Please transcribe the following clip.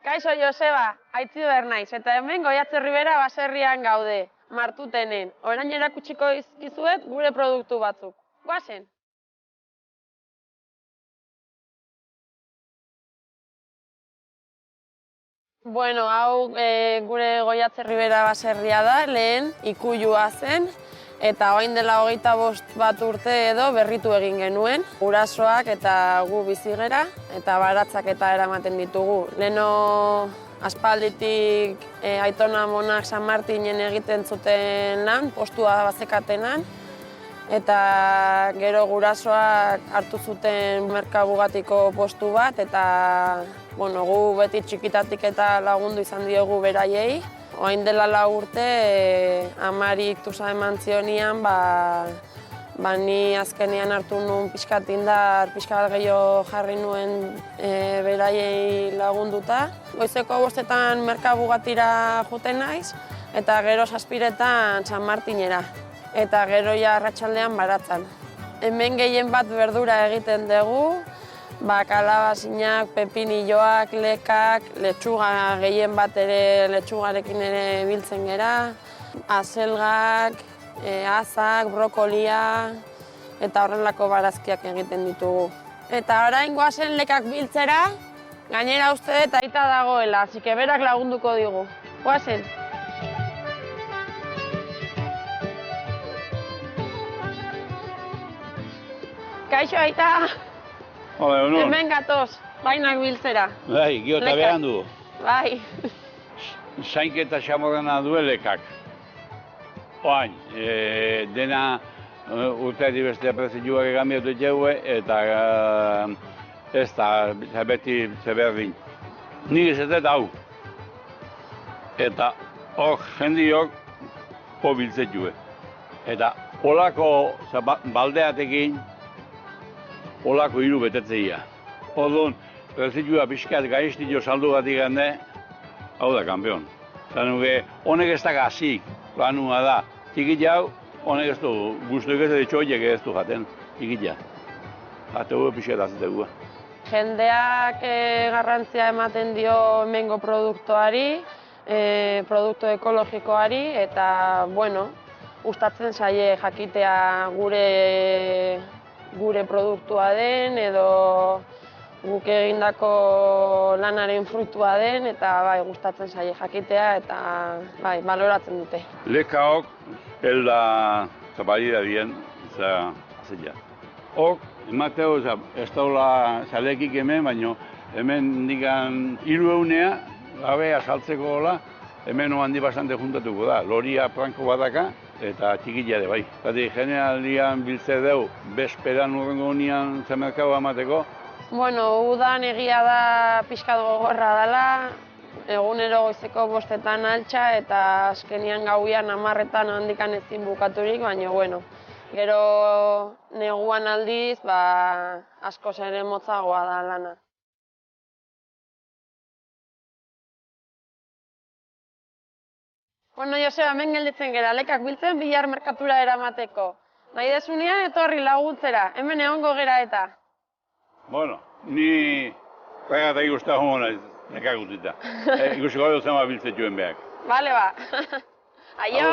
Kaixo Joseba, Aitziber naiz, eta hemen Goiatze Ribera baserrian gaude, Martutenen. Orain erakutsiko dizkizuet gure produktu batzuk. Goazen! Bueno, hau gure Goiatze Ribera baserria da, lehen ikuilua zen, eta orain dela 25 bat urte edo berritu egin genuen. Gurasoak eta gu bizi gera, eta baratzak eta eramaten ditugu. Leheno aspalditik aitona amonak San Martinen egiten zuten lan, postua bazekatenan, eta gero gurasoak hartu zuten merkabugatiko postu bat, eta bueno, gu beti txikitatik eta lagundu izan diogu beraiei. Orain dela 4 urte, amari iktusa eman zionian, ni azkenean hartu nuen pixkat indar, pixkat gehiago jarri nuen beraiei lagunduta. Goizeko 5etan merkabugatira joten naiz, eta gero 7etan San Martinera, eta gero ja arratsaldean baratzan. Hemen gehien bat berdura egiten dugu, kalabazinak, pepinilloak, lekak, letxuga gehien bat ere letxugarekin ere biltzen gera, azelgak, azak, brokolia eta horrelako barazkiak egiten ditugu. Eta orain goazen lekak biltzera, gainera uste dut aita dagoela, así que berak lagunduko digu. Goazen! Kaixo aita! Hala, honor. Hemen gatoz, bainak biltzera. Bai, giota behan du. Bai. Zainketa xamorrena duelekak. Oain, dena urteari bestea prezioak egambiatu jaue, eta ez da beti zeberdin. Nik ezetet hau. Eta hor jendiok biltzetue. Eta olako baldeatekin olako 3 betetzeia. Orduan, prezioa pixkat gaiztio saldu bat igande, hau da, kampeon. Zanuke, honek ez da gazik, planua da. Txikit jau, honek ez du, guztuik ez da txoiek ez du jaten, txikit ja. Jategu pixkat azetegua. Jendeak garrantzia ematen dio hemengo produktuari, produktu ekologikoari, eta, bueno, gustatzen zaie jakitea gure produktua den, edo guk egindako lanaren fruitua den, eta gustatzen zaie jakitea, eta baloratzen dute. Lekaok, helda zabalira dien, zela. Hok, emateo, ez daula zalekik hemen, baina hemen digan 300 gabea saltzeko gola, hemen handi bastante juntatuko da. Loria franko badaka, eta txikitia de bai. Zati, generalian biltze deu, bezperan urrengo unian zemerkau amateko. Bueno, udan egia da pixkat gogorra dela, egunero goizeko 5etan altxa, eta azkenian gauian 10etan handikan ezin bukaturik, baina bueno. Gero neguan aldiz, askoz ere motzagoa da lana. Bueno, Joseba, hemen gelditzen gera, lekak biltzen Bilar merkatura eramateko. Nahi desunean etorri laguntzera, hemen egongo gera eta. Bueno, ni regatak ikusta homo naiz, lekak gutita. Ikusiko dut zema biltzen joen behak. Bale ba. Aio!